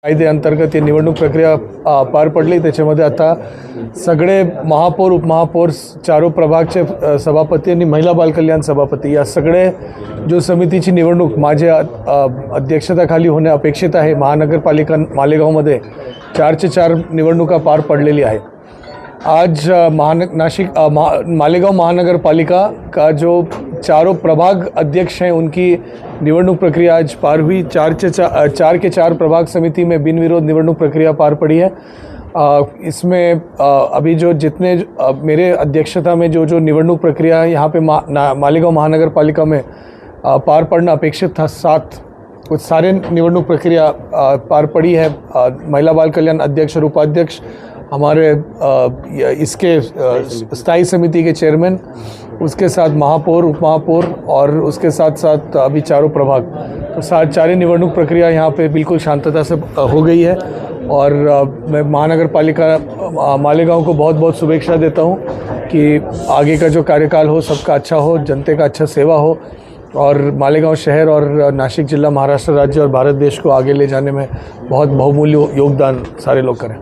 कायदे अंतर्गत ही निवडणूक प्रक्रिया पार पडली। त्याच्यामध्ये आता सगळे महापौर उपमहापौर चारों प्रभागचे सभापती आणि महिला बालकल्याण सभापती या सगळे जो समितीची निवडणूक माझ्या अध्यक्षतेखाली होणे अपेक्षित आहे। महानगरपालिका मालेगावमध्ये 4चे 4 निवडणुका पार पडलेली आहे। आज मालेगांव महानगरपालिका का जो चारों प्रभाग अध्यक्ष हैं उनकी निवडणूक प्रक्रिया आज पार हुई। 4 के 4 प्रभाग समिति में बिन विरोध निवडणूक प्रक्रिया पार पड़ी है। इसमें अभी जो जितने मेरे अध्यक्षता में जो निवडणूक प्रक्रिया यहाँ पे मालेगांव महानगरपालिका में पार पड़ना अपेक्षित था, 7 कुछ सारे निवडणूक प्रक्रिया पार पड़ी है। महिला बाल कल्याण अध्यक्ष और उपाध्यक्ष, हमारे इसके स्थायी समिति के चेयरमैन, उसके साथ महापौर उपमहापौर और उसके साथ साथ अभी चारों प्रभाग, तो सारी निवडणूक प्रक्रिया यहाँ पे बिल्कुल शांतता से हो गई है। और मैं महानगर पालिका मालेगांव को बहुत बहुत शुभेच्छा देता हूँ कि आगे का जो कार्यकाल हो सबका अच्छा हो, जनते का अच्छा सेवा हो और मालेगांव शहर और नासिक जिला, महाराष्ट्र राज्य और भारत देश को आगे ले जाने में बहुत बहुमूल्य योगदान सारे लोग करें।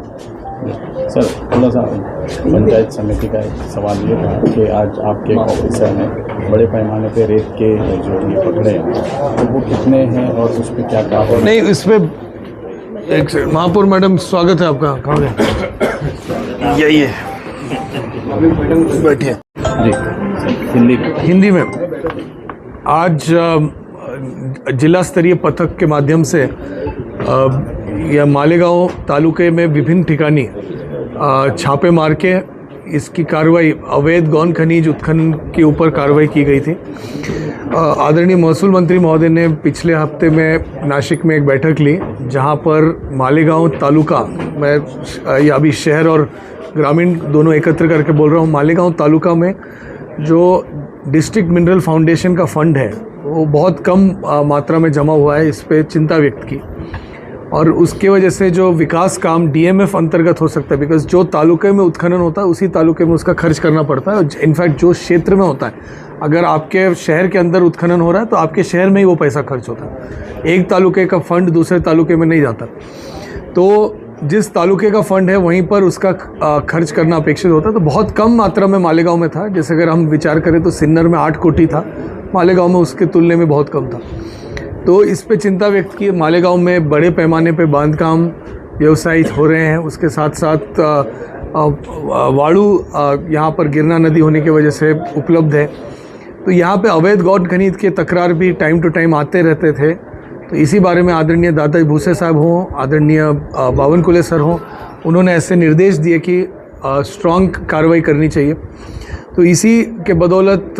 सर, थोड़ा सा पंचायत समिति का एक सवाल ये था कि आज आपके ऑफिसर ने बड़े पैमाने पे रेत के जो ये पकड़े हैं तो वो कितने हैं और उस पर क्या कार्रवाई? नहीं, इस पर एक महापौर मैडम स्वागत है आपका। कहाँ गए? यही है, बैठिए जी। हिंदी में आज जिला स्तरीय पथक के माध्यम से यह मालेगांव तालुके में विभिन्न ठिकानी छापे मार के इसकी कार्रवाई अवैध गौन खनिज उत्खनन के ऊपर कार्रवाई की गई थी। आदरणीय महसूल मंत्री महोदय ने पिछले हफ्ते में नासिक में एक बैठक ली जहां पर मालेगांव तालुका, मैं या अभी शहर और ग्रामीण दोनों एकत्र करके बोल रहा हूं, मालेगांव तालुका में जो डिस्ट्रिक्ट मिनरल फाउंडेशन का फंड है वो बहुत कम मात्रा में जमा हुआ है। इस पर चिंता व्यक्त की और उसके वजह से जो विकास काम डीएमएफ अंतर्गत हो सकता है, बिकॉज जो तालुके में उत्खनन होता है उसी तालुके में उसका खर्च करना पड़ता है। इनफैक्ट जो क्षेत्र में होता है, अगर आपके शहर के अंदर उत्खनन हो रहा है तो आपके शहर में ही वो पैसा खर्च होता है, एक तालुके का फंड दूसरे तालुके में नहीं जाता। तो जिस तालुके का फंड है वहीं पर उसका खर्च करना अपेक्षित होता है। तो बहुत कम मात्रा में मालेगांव में था। जैसे अगर हम विचार करें तो सिन्नर में 8 कोटी था, मालेगांव में उसके तुलने में बहुत कम था। तो इस पे चिंता व्यक्त की। मालेगांव में बड़े पैमाने पे बांधकाम व्यवसायित हो रहे हैं, उसके साथ साथ वाड़ू यहाँ पर गिरना नदी होने की वजह से उपलब्ध है। तो यहाँ पे अवैध गौन खनिज के तकरार भी टाइम टू टाइम आते रहते थे। तो इसी बारे में आदरणीय दादा भूसे साहब हों, आदरणीय बावनकुले सर हों, उन्होंने ऐसे निर्देश दिए कि स्ट्रॉन्ग कार्रवाई करनी चाहिए। तो इसी के बदौलत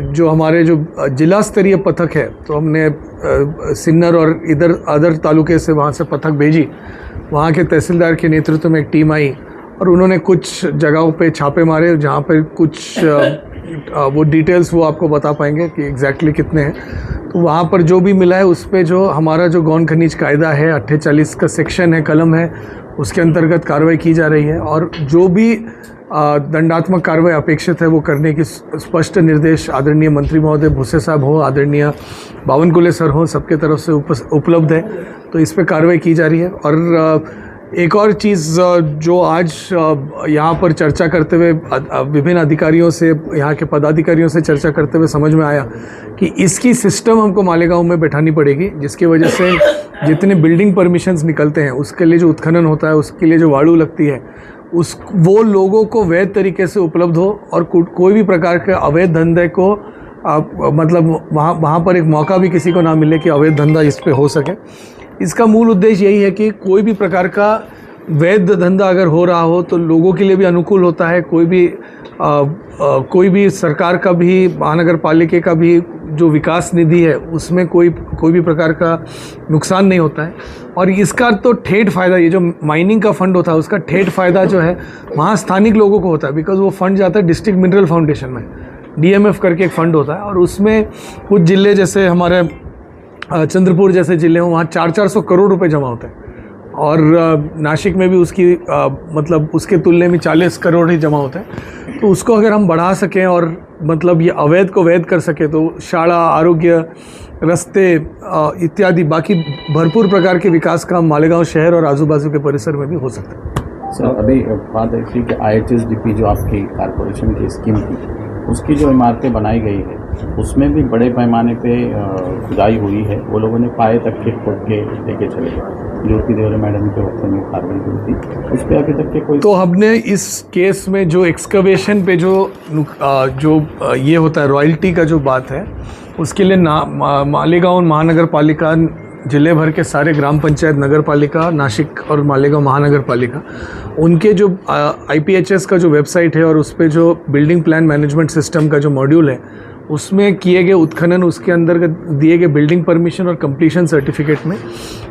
जो हमारे जो जिला स्तरीय पथक है, तो हमने सिन्नर और इधर अदर तालुके से वहाँ से पथक भेजी। वहाँ के तहसीलदार के नेतृत्व में एक टीम आई और उन्होंने कुछ जगहों पे छापे मारे जहाँ पर कुछ वो डिटेल्स वो आपको बता पाएंगे कि एग्जैक्टली कितने हैं। तो वहाँ पर जो भी मिला है उस पर जो हमारा जो गौन खनिज कायदा है 48 का सेक्शन है, कलम है, उसके अंतर्गत कार्रवाई की जा रही है। और जो भी दंडात्मक कार्रवाई अपेक्षित है वो करने की स्पष्ट निर्देश आदरणीय मंत्री महोदय भूसे साहब हो, आदरणीय बावनकुले सर हो, सबके तरफ से उपलब्ध है। तो इस पर कार्रवाई की जा रही है। और एक और चीज़ जो आज यहाँ पर चर्चा करते हुए विभिन्न अधिकारियों से, यहाँ के पदाधिकारियों से चर्चा करते हुए समझ में आया कि इसकी सिस्टम हमको मालेगांव में बैठानी पड़ेगी, जिसकी वजह से जितने बिल्डिंग परमिशंस निकलते हैं उसके लिए जो उत्खनन होता है, उसके लिए जो वाड़ू लगती है, वो लोगों को वैध तरीके से उपलब्ध हो और कोई भी प्रकार के अवैध धंधे को मतलब वहाँ पर एक मौका भी किसी को ना मिले कि अवैध धंधा इस पे हो सके। इसका मूल उद्देश्य यही है कि कोई भी प्रकार का वैध धंधा अगर हो रहा हो तो लोगों के लिए भी अनुकूल होता है। कोई भी सरकार का भी, महानगर पालिका का भी जो विकास निधि है उसमें कोई भी प्रकार का नुकसान नहीं होता है। और इसका तो ठेठ फ़ायदा, ये जो माइनिंग का फंड होता है उसका ठेठ फ़ायदा जो है वहाँ स्थानिक लोगों को होता है, बिकॉज वो फंड जाता है डिस्ट्रिक्ट मिनरल फाउंडेशन में, डीएमएफ करके एक फ़ंड होता है। और उसमें कुछ ज़िले जैसे हमारे चंद्रपुर जैसे ज़िले हों, वहाँ 400-400 करोड़ रुपए जमा होते हैं। और नासिक में भी उसकी मतलब उसके तुलने में 40 करोड़ ही जमा होते हैं। तो उसको अगर हम बढ़ा सकें और मतलब ये अवैध को वैध कर सके तो शाला, आरोग्य, रास्ते इत्यादि बाकी भरपूर प्रकार के विकास काम मालेगांव शहर और आजू बाजू के परिसर में भी हो सकता है। सर अभी बात है कि IHSDP जो आपकी कारपोरेशन की स्कीम थी उसकी जो इमारतें बनाई गई है उसमें भी बड़े पैमाने पे खुदाई हुई है। वो लोगों ने पाए तक के खोद के लेके चले गए। ज्योति देवरे मैडम के वक्त में कार्रवाई हुई थी, उस पर अभी तक के कोई तो हमने इस केस में जो एक्सकवेशन पे जो ये होता है रॉयल्टी का जो बात है उसके लिए मालेगांव महानगर पालिका, जिले भर के सारे ग्राम पंचायत, नगर पालिका, नासिक और मालेगांव महानगर पालिका, उनके जो IPHS का जो वेबसाइट है और उस पर जो बिल्डिंग प्लान मैनेजमेंट सिस्टम का जो मॉड्यूल है उसमें किए गए उत्खनन, उसके अंदर दिए गए बिल्डिंग परमिशन और कंप्लीशन सर्टिफिकेट में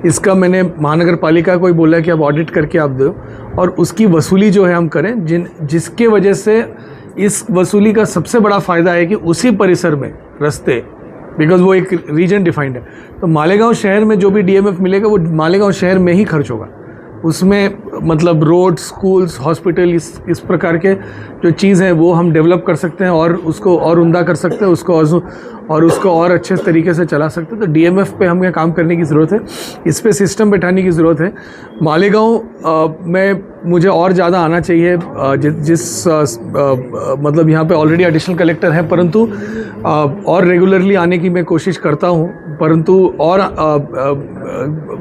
इसका मैंने महानगर पालिका को ही बोला कि आप ऑडिट करके आप दो और उसकी वसूली जो है हम करें, जिसके वजह से इस वसूली का सबसे बड़ा फ़ायदा है कि उसी परिसर में रास्ते, बिकॉज वो एक रीजन डिफाइंड है, तो मालेगांव शहर में जो भी DMF मिलेगा वो मालेगांव शहर में ही खर्च होगा। उसमें मतलब रोड, स्कूल्स, हॉस्पिटल, इस प्रकार के जो चीज़ हैं वो हम डेवलप कर सकते हैं और उसको और उम्दा कर सकते हैं, उसको और अच्छे तरीके से चला सकते हैं। तो DMF पे हमें काम करने की ज़रूरत है, इस पे सिस्टम बैठाने की ज़रूरत है। मालेगांव में मुझे और ज़्यादा आना चाहिए, मतलब यहाँ पे ऑलरेडी एडिशनल कलेक्टर है, परंतु और रेगुलरली आने की मैं कोशिश करता हूँ, परंतु और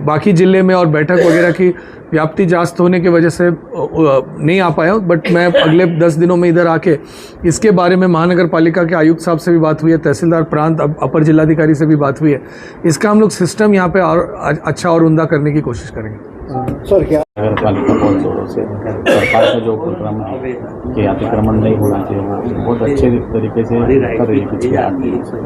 बाकी ज़िले में और बैठक वगैरह की व्याप्ति जास्त होने की वजह से नहीं आ पाया। बट मैं अगले 10 दिनों में इधर आके इसके बारे में महानगर पालिका के आयुक्त साहब से भी बात हुई है, तहसीलदार प्रांत, अपर जिलाधिकारी से भी बात हुई है। इसका हम लोग सिस्टम यहाँ पे और अच्छा और उम्दा करने की कोशिश करेंगे। सर क्या नगर पालिका बहुत जोरों से सरकार का जो प्रोग्राम है कि अतिक्रमण नहीं होना चाहिए वो बहुत अच्छे तरीके से कर रही है पिछले 8 दिन से,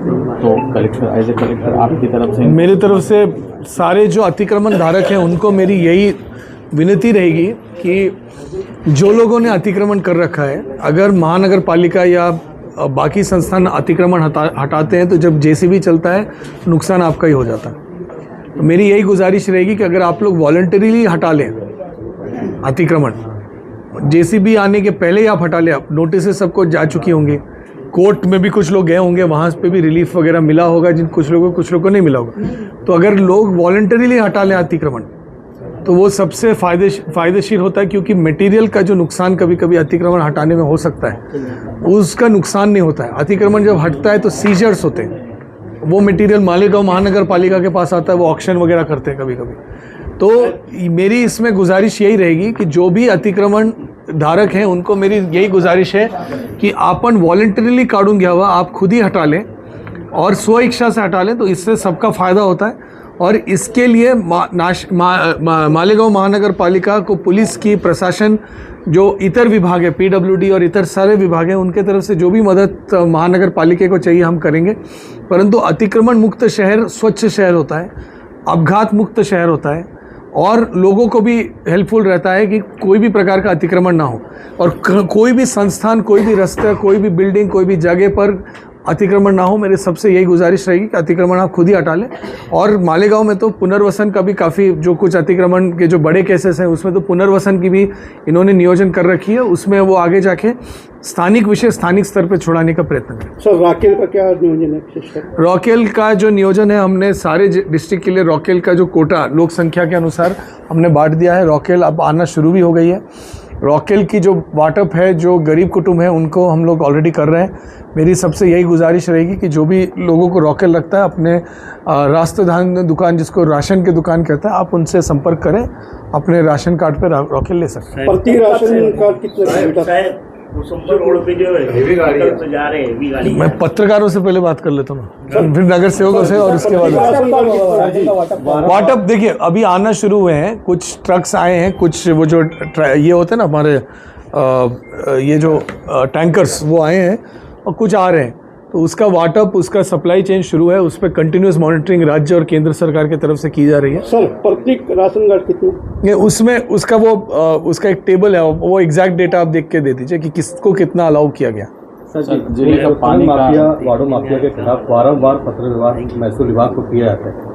तो कलेक्टर एज ए कलेक्टर आपकी तरफ से, मेरी तरफ से सारे जो अतिक्रमण धारक हैं उनको मेरी यही विनती रहेगी कि जो लोगों ने अतिक्रमण कर रखा है, अगर महानगर पालिका या बाकी संस्थान अतिक्रमण हटाते हैं तो जब JCB चलता है नुकसान आपका ही हो जाता है। तो मेरी यही गुजारिश रहेगी कि अगर आप लोग वॉलंटरीली हटा लें अतिक्रमण, JCB आने के पहले ही आप हटा लें, नोटिस सबको जा चुकी होंगी, कोर्ट में भी कुछ लोग गए होंगे, वहाँ पे भी रिलीफ वगैरह मिला होगा, कुछ लोगों को नहीं मिला होगा। तो अगर लोग वॉलंटरीली हटा लें अतिक्रमण तो वो सबसे फ़ायदेशीर होता है, क्योंकि मटेरियल का जो नुकसान कभी कभी अतिक्रमण हटाने में हो सकता है उसका नुकसान नहीं होता है। अतिक्रमण जब हटता है तो सीजर्स होते हैं, वो मटेरियल मालेगांव महानगर पालिका के पास आता है, वो ऑक्शन वगैरह करते हैं कभी कभी। तो मेरी इसमें गुजारिश यही रहेगी कि जो भी अतिक्रमण धारक हैं उनको मेरी यही गुजारिश है कि आपन वॉलंटरीली काढून घ्यावा, आप खुद ही हटा लें और स्व इच्छा से हटा लें, तो इससे सबका फ़ायदा होता है। और इसके लिए मालेगांव महानगर पालिका को पुलिस की, प्रशासन, जो इतर विभाग है, PWD और इतर सारे विभाग हैं, उनके तरफ से जो भी मदद महानगर पालिका को चाहिए हम करेंगे। परंतु अतिक्रमण मुक्त शहर स्वच्छ शहर होता है, अपघात मुक्त शहर होता है और लोगों को भी हेल्पफुल रहता है कि कोई भी प्रकार का अतिक्रमण ना हो और कोई भी संस्थान, कोई भी रास्ता, कोई भी बिल्डिंग, कोई भी जगह पर अतिक्रमण ना हो। मेरे सबसे यही गुजारिश रहेगी कि अतिक्रमण आप खुद ही हटा लें। और मालेगांव में तो पुनर्वसन का भी काफ़ी, जो कुछ अतिक्रमण के जो बड़े केसेस हैं उसमें तो पुनर्वसन की भी इन्होंने नियोजन कर रखी है, उसमें वो आगे जाके स्थानिक विषय स्थानिक स्तर पर छुड़ाने का प्रयत्न करें। सर रॉकेल का क्या नियोजन है? रॉकेल का जो नियोजन है, हमने सारे डिस्ट्रिक्ट के लिए रॉकेल का जो कोटा लोक संख्या के अनुसार हमने बांट दिया है। रॉकेल अब आना शुरू भी हो गई है। रॉकेल की जो वाटअप है, जो गरीब कुटुंब है उनको हम लोग ऑलरेडी कर रहे हैं। मेरी सबसे यही गुजारिश रहेगी कि जो भी लोगों को रॉकेल लगता है, अपने रास्तधान दुकान, जिसको राशन की दुकान कहता है, आप उनसे संपर्क करें, अपने राशन कार्ड पे रॉकेल ले सकते हैं। प्रति राशन कार्ड कितना? रोड पे जो हेवी गाड़ी जा रहे हैं, हेवी गाड़ी। मैं पत्रकारों से पहले बात कर लेता हूँ, फिर नगर सेवकों से, और उसके बाद वाटअप। देखिए अभी आना शुरू हुए हैं, कुछ ट्रक्स आए हैं, कुछ वो जो ये होते हैं ना हमारे ये जो टैंकर्स, वो आए हैं और कुछ आ रहे हैं। तो उसका वाटअप, उसका सप्लाई चेन शुरू है, उस पर कंटिन्यूस मॉनिटरिंग राज्य और केंद्र सरकार की तरफ से की जा रही है। सर प्रत्येक राशन कार्ड कितने? उसमें उसका वो उसका एक टेबल है, वो एग्जैक्ट डेटा आप देख के दे दीजिए कि किसको कितना अलाउ किया गया। सर जिले का पानी माफिया, वार्डो माफिया के खिलाफ बारंबार पत्र विभाग, महसूल विभाग को किया जाता है,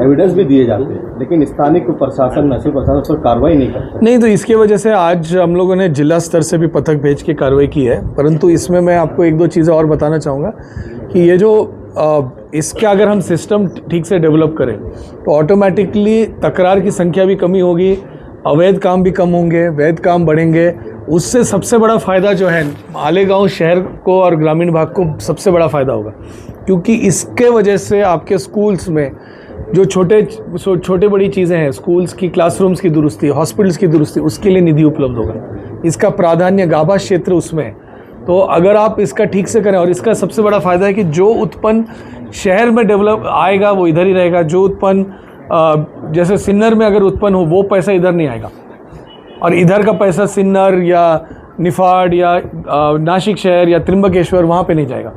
एविडेंस भी दिए जाते हैं, लेकिन स्थानिक प्रशासन, महसूल प्रशासन उस पर कार्रवाई नहीं करता। नहीं, तो इसके वजह से आज हम लोगों ने जिला स्तर से भी पथक भेज के कार्रवाई की है। परंतु इसमें मैं आपको एक दो चीज़ें और बताना चाहूँगा कि ये जो इसका अगर हम सिस्टम ठीक से डेवलप करें तो ऑटोमेटिकली तकरार की संख्या भी कमी होगी, अवैध काम भी कम होंगे, वैध काम बढ़ेंगे। उससे सबसे बड़ा फ़ायदा जो है मालेगांव शहर को और ग्रामीण भाग को सबसे बड़ा फ़ायदा होगा, क्योंकि इसके वजह से आपके स्कूल्स में जो छोटे बड़ी चीज़ें हैं, स्कूल्स की क्लासरूम्स की दुरुस्ती, हॉस्पिटल्स की दुरुस्ती, उसके लिए निधि उपलब्ध होगा। इसका प्राधान्य गाभा क्षेत्र उसमें है। तो अगर आप इसका ठीक से करें, और इसका सबसे बड़ा फ़ायदा है कि जो उत्पन्न शहर में डेवलप आएगा वो इधर ही रहेगा। जो उत्पन्न जैसे सिन्नर में अगर उत्पन्न हो वो पैसा इधर नहीं आएगा, और इधर का पैसा सिन्नर या निफाड या नासिक शहर या त्रिंबकेश्वर वहाँ पे नहीं जाएगा।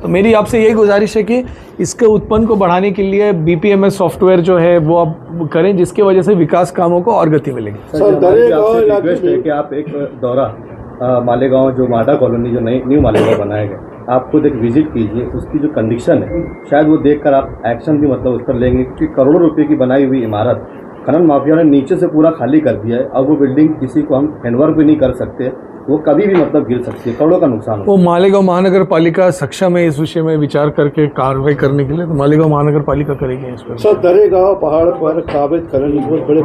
तो मेरी आपसे यही गुजारिश है कि इसके उत्पन्न को बढ़ाने के लिए BPMS सॉफ्टवेयर जो है वो आप करें, जिसकी वजह से विकास कामों को और गति मिलेगी। सर दरेगांव आपसे इलाके रिक्वेस्ट है में कि आप एक दौरा मालेगांव जो माडा कॉलोनी जो न्यू मालेगांव बनाया गया, आप खुद एक विजिट कीजिए, उसकी जो कंडीशन है शायद वो देखकर आप एक्शन भी मतलब उस पर लेंगे, क्योंकि करोड़ों रुपए की बनाई हुई इमारत खनन माफिया ने नीचे से पूरा खाली कर दिया है। अब वो बिल्डिंग किसी को हम हैंडओवर भी नहीं कर सकते, वो कभी भी मतलब गिर सकती है, करोड़ों का नुकसान वो मालेगांव महानगर पालिका सक्षम है इस विषय में विचार करके कार्रवाई करने के लिए, तो मालेगांव महानगर पालिका करेगी इस पर। सर दरेगांव पहाड़ पर काबिज खनन बहुत बड़े